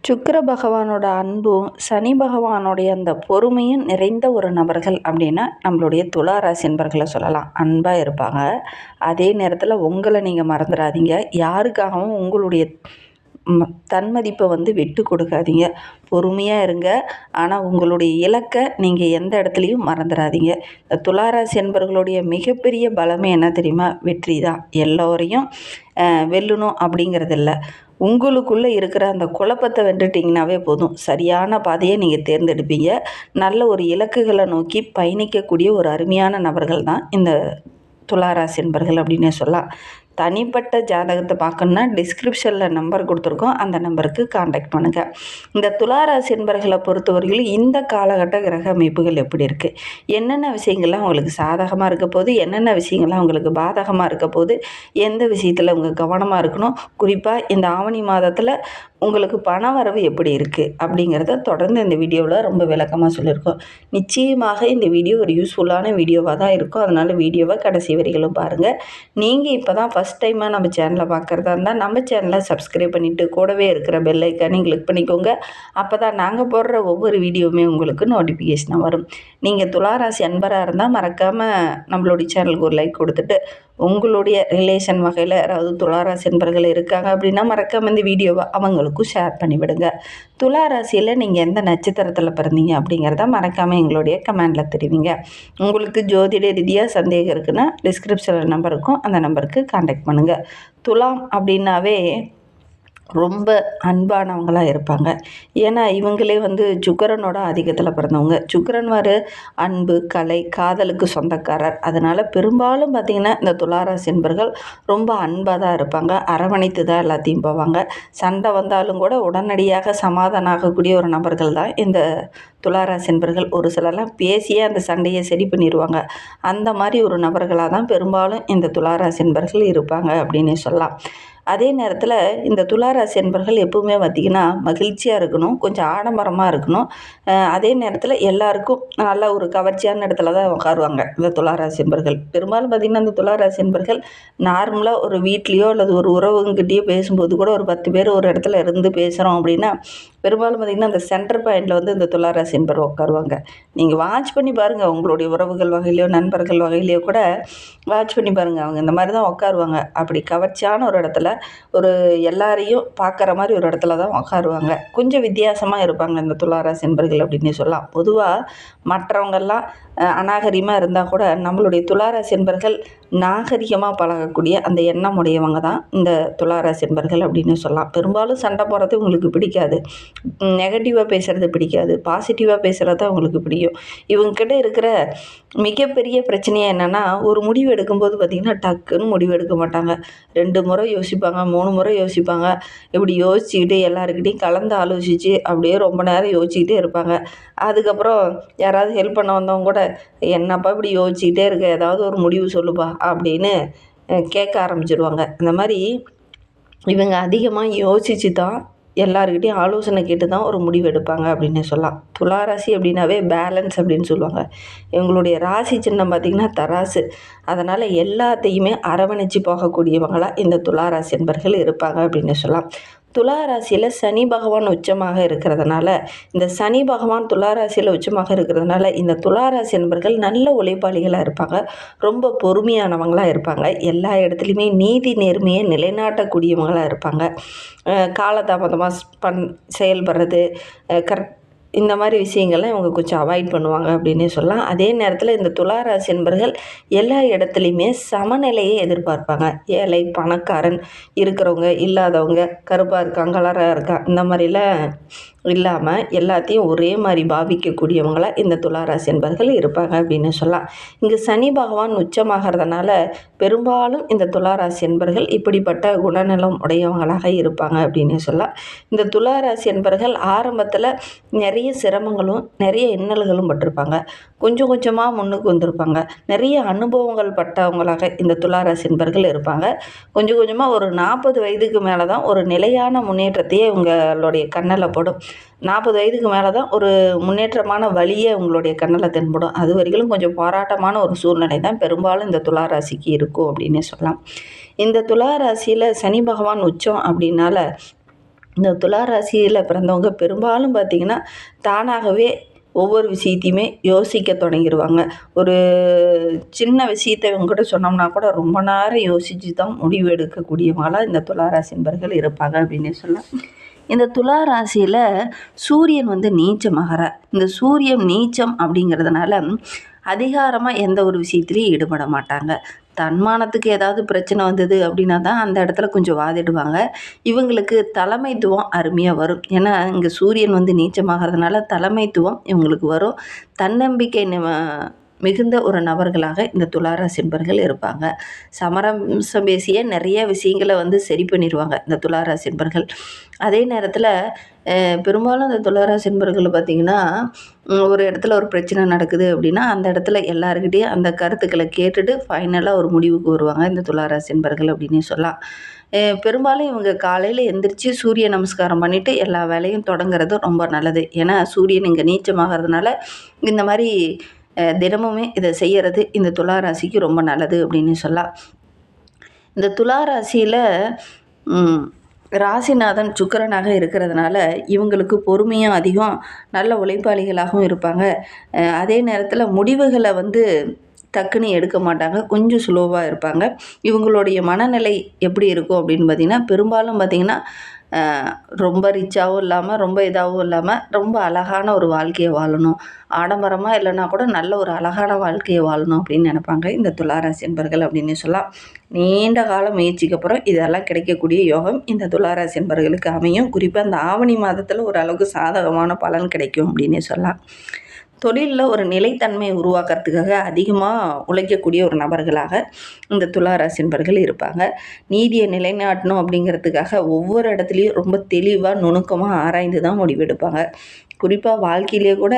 சுக்கிர பகவானோட அன்பும் சனி பகவானுடைய அந்த பொறுமையும் நிறைந்த ஒரு நபர்கள் அப்படின்னா நம்மளுடைய துலா ராசி நண்பர்களை சொல்லலாம். அன்பாக இருப்பாங்க. அதே நேரத்தில் உங்களை நீங்கள் மறந்துடாதீங்க. யாருக்காகவும் உங்களுடைய தன்மதிப்பை விட்டு கொடுக்காதீங்க. பொறுமையாக இருங்க. ஆனால் உங்களுடைய இலக்கை நீங்கள் எந்த இடத்துலையும் மறந்துடாதீங்க. இந்த துளாராசி என்பவர்களுடைய மிகப்பெரிய பலமே என்ன தெரியுமா? வெற்றி தான். எல்லோரையும் வெல்லணும் அப்படிங்கிறது இல்லை. உங்களுக்குள்ளே இருக்கிற அந்த குழப்பத்தை வென்றுட்டிங்கனாவே போதும். சரியான பாதையை நீங்கள் தேர்ந்தெடுப்பீங்க. நல்ல ஒரு இலக்குகளை நோக்கி பயணிக்கக்கூடிய ஒரு அருமையான நபர்கள் தான் இந்த துளாராசி என்பர்கள் அப்படின்னே சொல்லலாம். தனிப்பட்ட ஜாதகத்தை பார்க்கணுன்னா டிஸ்கிரிப்ஷனில் நம்பர் கொடுத்துருக்கோம். அந்த நம்பருக்கு காண்டாக்ட் பண்ணுங்கள். இந்த துளாராசி என்பர்களை பொறுத்தவரையிலும் இந்த காலகட்ட கிரக அமைப்புகள் எப்படி இருக்குது, என்னென்ன விஷயங்கள்லாம் உங்களுக்கு சாதகமாக இருக்க போது, என்னென்ன விஷயங்கள்லாம் உங்களுக்கு பாதகமாக இருக்க போது, எந்த விஷயத்தில் அவங்க கவனமாக இருக்கணும், குறிப்பாக இந்த ஆவணி மாதத்தில் உங்களுக்கு பண வரவு எப்படி இருக்குது அப்படிங்கிறத தொடர்ந்து இந்த வீடியோவில் ரொம்ப விளக்கமாக சொல்லியிருக்கோம். நிச்சயமாக இந்த வீடியோ ஒரு யூஸ்ஃபுல்லான வீடியோவாக தான் இருக்கும். அதனால் வீடியோவை கடைசி வரைகளும் பாருங்கள். நீங்கள் இப்போ தான் ஃபஸ்ட் டைமாக நம்ம சேனலை பார்க்குறதா இருந்தால் நம்ம சேனலை சப்ஸ்கிரைப் பண்ணிவிட்டு கூடவே இருக்கிற பெல் ஐக்கானையும் கிளிக் பண்ணிக்கோங்க. அப்போ தான் நாங்கள் போடுற ஒவ்வொரு வீடியோவுமே உங்களுக்கு நோட்டிஃபிகேஷனாக வரும். நீங்கள் துளாராசி அன்பராக இருந்தால் மறக்காமல் நம்மளுடைய சேனலுக்கு ஒரு லைக் கொடுத்துட்டு, உங்களுடைய ரிலேஷன் வகையில் யாராவது துளாராசி அன்பர்கள் இருக்காங்க அப்படின்னா மறக்காமல் இந்த வீடியோவை அவங்களுக்கும் ஷேர் பண்ணிவிடுங்க. துளாராசியில் நீங்கள் எந்த நட்சத்திரத்தில் பிறந்தீங்க அப்படிங்கிறத மறக்காமல் எங்களுடைய கமெண்டில் தெரிவிங்க. உங்களுக்கு ஜோதிட ரீதியாக சந்தேகம் இருக்குன்னா டிஸ்கிரிப்ஷனில் நம்பர் இருக்கும். அந்த நம்பருக்கு காண்டாக்ட் பண்ணுங்கள். துலாம் அப்படின்னாவே ரொம்ப அன்பானவங்களாக இருப்பாங்க. ஏன்னா இவங்களே சுக்கிரனோட ஆதிக்கத்தில் பிறந்தவங்க. சுக்கிரன் அன்பு, கலை, காதலுக்கு சொந்தக்காரர். அதனால் பெரும்பாலும் பார்த்திங்கன்னா இந்த துளாராசி என்பர்கள் ரொம்ப அன்பாக தான் இருப்பாங்க. அரவணைத்து தான் எல்லாத்தையும் போவாங்க. சண்டை வந்தாலும் கூட உடனடியாக சமாதானம் ஆகக்கூடிய ஒரு நபர்கள் தான் இந்த துளாராசி என்பர்கள். ஒரு சிலர்லாம் பேசியே அந்த சண்டையை சரி பண்ணிடுவாங்க. அந்த மாதிரி ஒரு நபர்களாக தான் பெரும்பாலும் இந்த துளாராசி என்பர்கள் இருப்பாங்க அப்படின்னு சொல்லலாம். அதே நேரத்தில் இந்த துளாராசி என்பர்கள் எப்பவுமே பார்த்திங்கன்னா மகிழ்ச்சியாக இருக்கணும், கொஞ்சம் ஆடம்பரமாக இருக்கணும். அதே நேரத்தில் எல்லாருக்கும் நல்ல ஒரு கவர்ச்சியான இடத்துல தான் உட்காருவாங்க இந்த துளாராசி என்பர்கள். பெரும்பாலும் பார்த்திங்கன்னா இந்த துளாராசி என்பர்கள் நார்மலாக ஒரு வீட்லேயோ அல்லது ஒரு உறவுங்கிட்டேயோ பேசும்போது கூட ஒரு 10 பேர் ஒரு இடத்துல இருந்து பேசுகிறோம் அப்படின்னா பெரும்பாலும் பார்த்திங்கன்னா அந்த சென்டர் பாயிண்டில் இந்த துளாராசி என்பர் உட்காருவாங்க. நீங்கள் வாட்ச் பண்ணி பாருங்கள். உங்களுடைய உறவுகள் வகையிலையோ நண்பர்கள் வகையிலையோ கூட வாட்ச் பண்ணி பாருங்கள். அவங்க இந்த மாதிரி தான் உட்காருவாங்க. அப்படி கவர்ச்சியான ஒரு இடத்துல ஒரு எல்லாரையும் பார்க்குற மாதிரி ஒரு இடத்துல தான் உட்காருவாங்க. கொஞ்சம் வித்தியாசமாக இருப்பாங்க இந்த துளாராசி என்பர்கள் அப்படின்னு சொல்லலாம். பொதுவாக மற்றவங்கெல்லாம் அநாகரிகமாக இருந்தால் கூட நம்மளுடைய துளாராசி என்பர்கள் நாகரிகமாக பழகக்கூடிய அந்த எண்ணம் உடையவங்க தான் இந்த துளாராசி என்பர்கள் அப்படின்னு சொல்லலாம். பெரும்பாலும் சண்டை போடுறது உங்களுக்கு பிடிக்காது, நெகட்டிவாக பேசுகிறது பிடிக்காது, பாசிட்டிவாக பேசுகிறது தான் உங்களுக்கு பிடிக்கும். இவங்கக்கிட்ட இருக்கிற மிகப்பெரிய பிரச்சனையாக என்னென்னா, ஒரு முடிவு எடுக்கும்போது பார்த்திங்கன்னா டக்குன்னு முடிவு எடுக்க மாட்டாங்க. 2 முறை யோசிப்பாங்க, 3 முறை யோசிப்பாங்க. இப்படி யோசிச்சுக்கிட்டு எல்லாருக்கிட்டையும் கலந்து ஆலோசித்து அப்படியே ரொம்ப நேரம் யோசிச்சுக்கிட்டே இருப்பாங்க. அதுக்கப்புறம் யாராவது ஹெல்ப் பண்ண வந்தவங்க கூட, என்னப்பா இப்படி யோசிச்சுக்கிட்டே இருக்க, ஏதாவது ஒரு முடிவு சொல்லுப்பா அப்படின்னு கேட்க ஆரம்பிச்சிடுவாங்க. இந்த மாதிரி இவங்க அதிகமாக யோசித்து தான் எல்லாருக்கிட்டையும் ஆலோசனை கேட்டு தான் ஒரு முடிவு எடுப்பாங்க அப்படின்னு சொல்லலாம். துளாராசி அப்படின்னாவே பேலன்ஸ் அப்படின்னு சொல்லுவாங்க. இவங்களுடைய ராசி சின்னம் பார்த்திங்கன்னா தராசு. அதனால் எல்லாத்தையுமே அரவணைச்சு போகக்கூடியவங்களாக இந்த துளாராசி என்பர்கள் இருப்பாங்க அப்படின்னு சொல்லலாம். துளாராசியில் சனி பகவான் உச்சமாக இருக்கிறதுனால, இந்த சனி பகவான் துளாராசியில் உச்சமாக இருக்கிறதுனால இந்த துளாராசி என்பர்கள் நல்ல உழைப்பாளிகளாக இருப்பாங்க. ரொம்ப பொறுமையானவங்களாக இருப்பாங்க. எல்லா இடத்துலையுமே நீதி நேர்மையை நிலைநாட்டக்கூடியவங்களாக இருப்பாங்க. காலதாமதமாக செயல்படுறது, இந்த மாதிரி விஷயங்கள்லாம் இவங்க கொஞ்சம் அவாய்ட் பண்ணுவாங்க அப்படின்னே சொல்லலாம். அதே நேரத்தில் இந்த துளாராசி என்பர்கள் எல்லா இடத்துலையுமே சமநிலையை எதிர்பார்ப்பாங்க. ஏழை, பணக்காரன், இருக்கிறவங்க, இல்லாதவங்க, கருப்பாக இருக்காங்க, கலராக இருக்கா, இந்த மாதிரிலாம் இல்லாமல் எல்லாத்தையும் ஒரே மாதிரி பாவிக்கக்கூடியவங்களாக இந்த துளாராசி என்பர்கள் இருப்பாங்க அப்படின்னு சொல்லலாம். இங்கே சனி பகவான் உச்சமாகிறதுனால பெரும்பாலும் இந்த துளாராசி என்பர்கள் இப்படிப்பட்ட குணநலம் உடையவங்களாக இருப்பாங்க அப்படின்னு சொல்லலாம். இந்த துளாராசி என்பர்கள் ஆரம்பத்தில் நிறைய சிரமங்களும் நிறைய இன்னல்களும் பட்டிருப்பாங்க. கொஞ்சம் கொஞ்சமாக முன்னுக்கு வந்திருப்பாங்க. நிறைய அனுபவங்கள் பட்டவங்களாக இந்த துளாராசி என்பர்கள் இருப்பாங்க. கொஞ்சம் கொஞ்சமாக ஒரு 40 வயதுக்கு மேலே தான் ஒரு நிலையான முன்னேற்றத்தையே உங்களுடைய கண்ணில் படும். 40 வயதுக்கு மேலே தான் ஒரு முன்னேற்றமான வழியே உங்களுடைய கண்ணில் தென்படும். அது வரைக்கும் கொஞ்சம் போராட்டமான ஒரு சூழ்நிலை தான் பெரும்பாலும் இந்த துளாராசிக்கு இருக்கும் அப்படின்னே சொல்லலாம். இந்த துளாராசியில் சனி பகவான் உச்சம் அப்படின்னால இந்த துலா ராசியில் பிறந்தவங்க பெரும்பாலும் பார்த்திங்கன்னா தானாகவே ஒவ்வொரு விஷயத்தையுமே யோசிக்க தொடங்கிடுவாங்க. ஒரு சின்ன விஷயத்த இவங்ககிட்ட சொன்னோம்னா கூட ரொம்ப நேரம் யோசித்து தான் முடிவு எடுக்கக்கூடியவங்களாக இந்த துலா ராசி என்பர்கள் இருப்பாங்க அப்படின்னே சொல்லலாம். இந்த துலா ராசியில் சூரியன் நீச்சமாகிறார். இந்த சூரியன் நீச்சம் அப்படிங்கிறதுனால அதிகாரமாக எந்த ஒரு விஷயத்துலையும் ஈடுபட மாட்டாங்க. தன்மானத்துக்கு ஏதாவது பிரச்சனை வந்தது அப்படின்னா தான் அந்த இடத்துல கொஞ்சம் வாதிடுவாங்க. இவங்களுக்கு தலைமைத்துவம் அருமையாக வரும். ஏன்னா இங்கே சூரியன் நீச்சமாகறதுனால தலைமைத்துவம் இவங்களுக்கு வரும். தன்னம்பிக்கை மிகுந்த ஒரு நபர்களாக இந்த துளாராசி என்பர்கள் இருப்பாங்க. சமரசம் பேசிய நிறைய விஷயங்களை சரி பண்ணிடுவாங்க இந்த துளாராசி என்பர்கள். அதே நேரத்தில் பெரும்பாலும் இந்த துளாராசி என்பர்கள் பார்த்திங்கன்னா ஒரு இடத்துல ஒரு பிரச்சனை நடக்குது அப்படின்னா அந்த இடத்துல எல்லாருக்கிட்டேயும் அந்த கருத்துக்களை கேட்டுட்டு ஃபைனலாக ஒரு முடிவுக்கு வருவாங்க இந்த துளாராசி என்பர்கள் அப்படின்னே சொல்லலாம். பெரும்பாலும் இவங்க காலையில் எந்திரிச்சு சூரிய நமஸ்காரம் பண்ணிவிட்டு எல்லா வேலையும் தொடங்குறது ரொம்ப நல்லது. ஏன்னா சூரியன் இங்கே நீச்சமாகறதுனால இந்த மாதிரி தினமுமே இதை செய்கிறது இந்த துலா ராசிக்கு ரொம்ப நல்லது அப்படின்னு சொல்லலாம். இந்த துலா ராசியில் ராசிநாதன் சுக்கிரனாக இருக்கிறதுனால இவங்களுக்கு பொறுமையும் அதிகம், நல்ல உழைப்பாளிகளாகவும் இருப்பாங்க. அதே நேரத்தில் முடிவுகளை டக்குன்னு எடுக்க மாட்டாங்க, கொஞ்சம் ஸ்லோவாக இருப்பாங்க. இவங்களுடைய மனநிலை எப்படி இருக்கும் அப்படின்னு பார்த்திங்கன்னா, பெரும்பாலும் பார்த்திங்கன்னா ரொம்ப ரிச்சாகவும் இல்லாமல் ரொம்ப இதாகவும் இல்லாமல் ரொம்ப அழகான ஒரு வாழ்க்கையை வாழணும், ஆடம்பரமாக இல்லைன்னா கூட நல்ல ஒரு அழகான வாழ்க்கையை வாழணும் அப்படின்னு நினைப்பாங்க இந்த துளாராசி என்பர்கள் அப்படின்னு சொல்லலாம். நீண்ட கால முயற்சிக்கு அப்புறம் இதெல்லாம் கிடைக்கக்கூடிய யோகம் இந்த துளாராசி என்பர்களுக்கு அமையும். குறிப்பாக இந்த ஆவணி மாதத்தில் ஓரளவுக்கு சாதகமான பலன் கிடைக்கும் அப்படின்னே சொல்லலாம். தொழிலில் ஒரு நிலைத்தன்மையை உருவாக்குறதுக்காக அதிகமாக உழைக்கக்கூடிய ஒரு நபர்களாக இந்த துலா ராசி என்பர்கள் இருப்பாங்க. நீதியை நிலைநாட்டணும் அப்படிங்கிறதுக்காக ஒவ்வொரு இடத்துலையும் ரொம்ப தெளிவாக நுணுக்கமாக ஆராய்ந்து தான் முடிவெடுப்பாங்க. குறிப்பாக வாழ்க்கையிலேயே கூட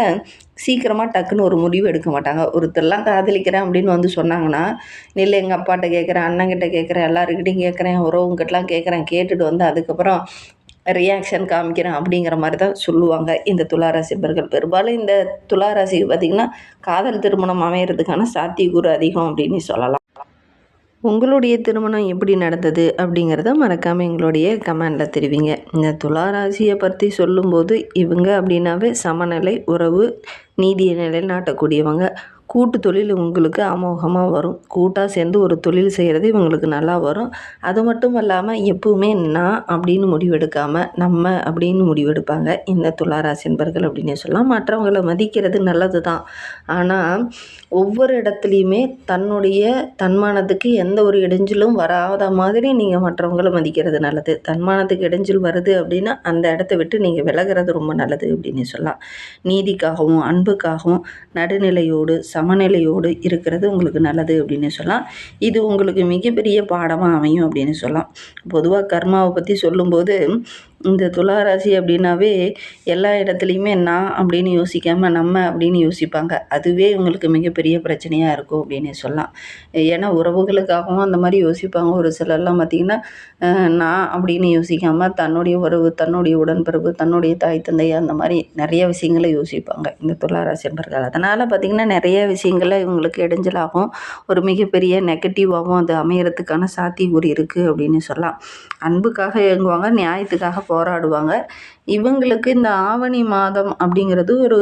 சீக்கிரமாக டக்குன்னு ஒரு முடிவு எடுக்க மாட்டாங்க. ஒருத்தர்லாம் காதலிக்கிறேன் அப்படின்னு சொன்னாங்கன்னா, இல்லை எங்கள் அப்பாட்ட கேட்குறேன், அண்ணங்கிட்ட கேட்குறேன், எல்லாருக்கிட்டையும் கேட்குறேன், உறவுங்கிட்டலாம் கேட்குறேன், கேட்டுட்டு அதுக்கப்புறம் ரியாக்ஷன் காமிக்கிறேன் அப்படிங்கிற மாதிரி தான் சொல்லுவாங்க இந்த துளாராசி என்பர்கள். பெரும்பாலும் இந்த துளாராசிக்கு பார்த்திங்கன்னா காதல் திருமணம் அமையறதுக்கான சாத்தியக்கூறு அதிகம் அப்படின்னு சொல்லலாம். உங்களுடைய திருமணம் எப்படி நடந்தது அப்படிங்கிறத மறக்காமல் எங்களுடைய கமெண்டில் தெரிவிங்க. இந்த துளாராசியை பற்றி சொல்லும்போது இவங்க அப்படின்னாவே சமநிலை, உறவு, நீதியை நிலைநாட்டக்கூடியவங்க. கூட்டு தொழில் உங்களுக்கு அமோகமாக வரும். கூட்டாக சேர்ந்து ஒரு தொழில் செய்கிறது இவங்களுக்கு நல்லா வரும். அது மட்டும் இல்லாமல் எப்பவுமே நான் அப்படின்னு முடிவெடுக்காமல் நம்ம அப்படின்னு முடிவெடுப்பாங்க இந்த துளாராசி என்பர்கள் அப்படின்னே சொல்லலாம். மற்றவங்களை மதிக்கிறது நல்லது தான். ஆனால் ஒவ்வொரு இடத்துலையுமே தன்னுடைய தன்மானத்துக்கு எந்த ஒரு இடைஞ்சலும் வராத மாதிரி நீங்கள் மற்றவங்களை மதிக்கிறது நல்லது. தன்மானத்துக்கு இடைஞ்சல் வருது அப்படின்னா அந்த இடத்த விட்டு நீங்கள் விலகிறது ரொம்ப நல்லது அப்படின்னு சொல்லலாம். நீதிக்காகவும் அன்புக்காகவும் நடுநிலையோடு சமநிலையோடு இருக்கிறது உங்களுக்கு நல்லது அப்படின்னு சொல்லலாம். இது உங்களுக்கு மிகப்பெரிய பாடமாக அமையும் அப்படின்னு சொல்லலாம். பொதுவாக கர்மாவை பற்றி சொல்லும்போது இந்த துளாராசி அப்படின்னாவே எல்லா இடத்துலையுமே நான் அப்படின்னு யோசிக்காமல் நம்ம அப்படின்னு யோசிப்பாங்க. அதுவே இவங்களுக்கு மிகப்பெரிய பிரச்சனையாக இருக்கும் அப்படின்னு சொல்லலாம். ஏன்னா உறவுகளுக்காகவும் அந்த மாதிரி யோசிப்பாங்க. ஒரு சிலர்லாம் பார்த்திங்கன்னா நான் அப்படின்னு யோசிக்காமல் தன்னுடைய உறவு, தன்னுடைய உடன்பிறப்பு, தன்னுடைய தாய் தந்தை அந்த மாதிரி நிறைய விஷயங்களை யோசிப்பாங்க இந்த துளாராசி என்பர்கள். அதனால் பார்த்திங்கன்னா நிறைய விஷயங்களில் இவங்களுக்கு இடைஞ்சலாகும், ஒரு மிகப்பெரிய நெகட்டிவாகவும் அது அமையறதுக்கான சாத்தியக்கூறு இருக்குது அப்படின்னு சொல்லலாம். அன்புக்காக இயங்குவாங்க, நியாயத்துக்காக போராடுவாங்க. இவங்களுக்கு இந்த ஆவணி மாதம் அப்படிங்கிறது ஒரு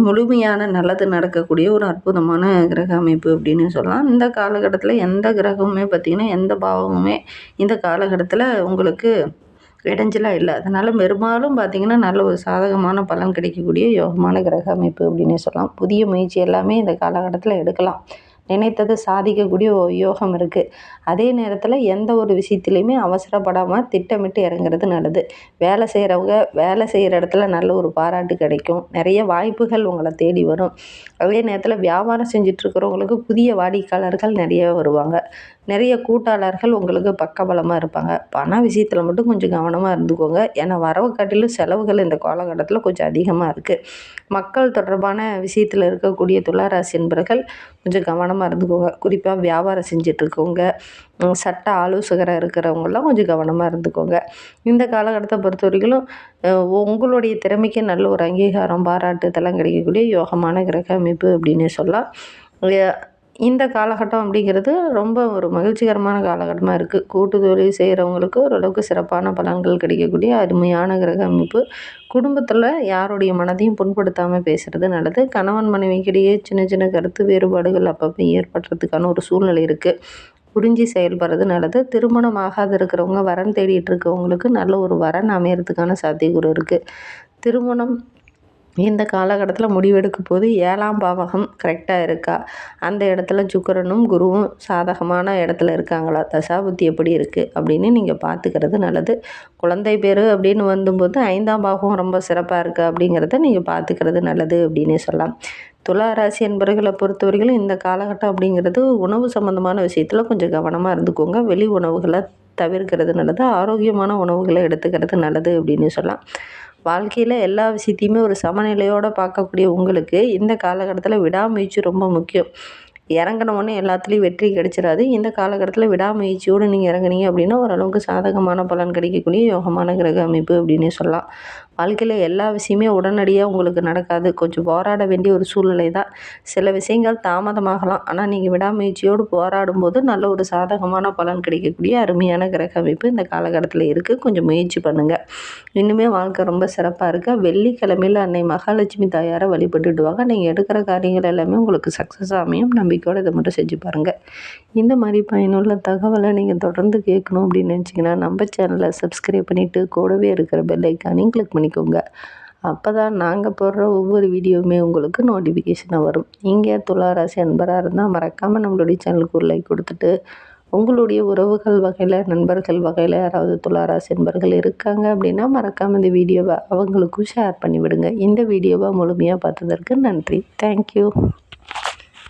முழுமையான நல்லது நடக்கக்கூடிய ஒரு அற்புதமான கிரக அமைப்பு அப்படின்னு சொல்லலாம். இந்த காலகட்டத்தில் எந்த கிரகமுமே பார்த்திங்கன்னா எந்த பாவமுமே இந்த காலகட்டத்தில் உங்களுக்கு இடைஞ்சலாக இல்லை. அதனால் பெரும்பாலும் பார்த்திங்கன்னா நல்ல ஒரு சாதகமான பலன் கிடைக்கக்கூடிய யோகமான கிரக அமைப்பு அப்படின்னே சொல்லலாம். புதிய முயற்சி எல்லாமே இந்த காலகட்டத்தில் எடுக்கலாம். நினைத்ததை சாதிக்கக்கூடிய யோகம் இருக்குது. அதே நேரத்தில் எந்த ஒரு விஷயத்துலையுமே அவசரப்படாமல் திட்டமிட்டு இறங்குறது நல்லது. வேலை செய்கிறவங்க வேலை செய்கிற இடத்துல நல்ல ஒரு பாராட்டு கிடைக்கும். நிறைய வாய்ப்புகள் உங்களை தேடி வரும். அதே நேரத்தில் வியாபாரம் செஞ்சிட்ருக்கிறவங்களுக்கு புதிய வாடிக்கையாளர்கள் நிறைய வருவாங்க. நிறைய கூட்டாளர்கள் உங்களுக்கு பக்கபலமாக இருப்பாங்க. பண விஷயத்தில் மட்டும் கொஞ்சம் கவனமாக இருந்துக்கோங்க. ஏன்னா வரவை காட்டிலும் செலவுகள் இந்த காலகட்டத்தில் கொஞ்சம் அதிகமாக இருக்குது. மக்கள் தொடர்பான விஷயத்தில் இருக்கக்கூடிய துளாராசி என்பர்கள் கொஞ்சம் கவனமாக இருந்துக்கோங்க. குறிப்பாக வியாபாரம் செஞ்சிட்ருக்கவங்க, சட்ட ஆலோசகராக இருக்கிறவங்களாம் கொஞ்சம் கவனமாக இருந்துக்கோங்க. இந்த காலகட்டத்தை பொறுத்த வரைக்கும் உங்களுடைய திறமைக்கு நல்ல ஒரு அங்கீகாரம், பாராட்டு இதெல்லாம் கிடைக்கக்கூடிய யோகமான கிரக அமைப்பு அப்படின்னு சொல்லலாம். இந்த காலகட்டம் அப்படிங்கிறது ரொம்ப ஒரு மகிழ்ச்சிகரமான காலகட்டமாக இருக்குது. கூட்டு தொழில் செய்கிறவங்களுக்கு ஓரளவுக்கு சிறப்பான பலன்கள் கிடைக்கக்கூடிய அருமையான கிரக அமைப்பு. குடும்பத்தில் யாருடைய மனதையும் புண்படுத்தாமல் பேசுகிறது நல்லது. கணவன் மனைவிக்கிடையே சின்ன சின்ன கருத்து வேறுபாடுகள் அப்பப்போ ஏற்படுறதுக்கான ஒரு சூழ்நிலை இருக்குது. புரிஞ்சு செயல்படுறது நல்லது. திருமணம் ஆகாது இருக்கிறவங்க, வரன் தேடிட்டு இருக்கவங்களுக்கு நல்ல ஒரு வரன் அமையறதுக்கான சாத்தியக்கூறு இருக்குது. திருமணம் இந்த காலகட்டத்தில் முடிவெடுக்கும் போது 7ஆம் பாவகம் கரெக்டாக இருக்கா, அந்த இடத்துல சுக்கிரனும் குருவும் சாதகமான இடத்துல இருக்காங்களா, தசாபுத்தி எப்படி இருக்குது அப்படின்னு நீங்கள் பார்த்துக்கிறது நல்லது. குழந்தை பேர் அப்படின்னு வந்தும்போது 5ஆம் பாவகம் ரொம்ப சிறப்பாக இருக்குது அப்படிங்கிறத நீங்கள் பார்த்துக்கிறது நல்லது அப்படின்னே சொல்லலாம். துலா ராசி என்பவர்களை பொறுத்தவரைக்கும் இந்த காலகட்டம் அப்படிங்கிறது உணவு சம்மந்தமான விஷயத்தில் கொஞ்சம் கவனமாக இருந்துக்கோங்க. வெளி உணவுகளை தவிர்க்கிறது நல்லது. ஆரோக்கியமான உணவுகளை எடுத்துக்கிறது நல்லது அப்படின்னு சொல்லலாம். வாழ்க்கையில் எல்லா விஷயத்தையுமே ஒரு சமநிலையோடு பார்க்கக்கூடிய உங்களுக்கு இந்த காலகட்டத்தில் விடாமுயற்சி ரொம்ப முக்கியம். இறங்கினோடனே எல்லாத்துலேயும் வெற்றி கிடைச்சிடாது. இந்த காலகட்டத்தில் விடாமுயற்சியோடு நீங்கள் இறங்குனீங்க அப்படின்னா ஓரளவுக்கு சாதகமான பலன் கிடைக்கக்கூடிய யோகமான கிரக அமைப்பு அப்படின்னே சொல்லலாம். வாழ்க்கையில் எல்லா விஷயமே உடனடியாக உங்களுக்கு நடக்காது. கொஞ்சம் போராட வேண்டிய ஒரு சூழ்நிலை தான். சில விஷயங்கள் தாமதமாகலாம். ஆனால் நீங்கள் விடாமுயற்சியோடு போராடும்போது நல்ல ஒரு சாதகமான பலன் கிடைக்கக்கூடிய அருமையான கிரக அமைப்பு இந்த காலகட்டத்தில் இருக்குது. கொஞ்சம் முயற்சி பண்ணுங்கள். இன்னுமே வாழ்க்கை ரொம்ப சிறப்பாக இருக்குது. வெள்ளிக்கிழமையில் அன்னை மகாலட்சுமி தாயாரை வழிபட்டுட்டு வாங்க. நீங்கள் எடுக்கிற காரியங்கள் எல்லாமே உங்களுக்கு சக்ஸஸ் அமையும். நம்பிக்கையோடு இதை மட்டும் செஞ்சு பாருங்கள். இந்த மாதிரி பயனுள்ள தகவலை நீங்கள் தொடர்ந்து கேட்கணும் அப்படின்னு நினச்சிங்கன்னா நம்ம சேனலை சப்ஸ்கிரைப் பண்ணிவிட்டு கூடவே இருக்கிற பெல் ஐக்கானையும் கிளிக் பண்ணிக்கோங்க. அப்போ தான் நாங்கள் போடுற ஒவ்வொரு வீடியோவுமே உங்களுக்கு நோட்டிஃபிகேஷனாக வரும். நீங்கள் துளாராசி அன்பராக இருந்தால் மறக்காமல் நம்மளுடைய சேனலுக்கு ஒரு லைக் கொடுத்துட்டு, உங்களுடைய உறவுகள் வகையில், நண்பர்கள் வகையில் யாராவது துளாராசி அன்பர்கள் இருக்காங்க அப்படின்னா மறக்காமல் இந்த வீடியோவை அவங்களுக்கும் ஷேர் பண்ணிவிடுங்க. இந்த வீடியோவை முழுமையாக பார்த்ததற்கு நன்றி. தேங்க்யூ.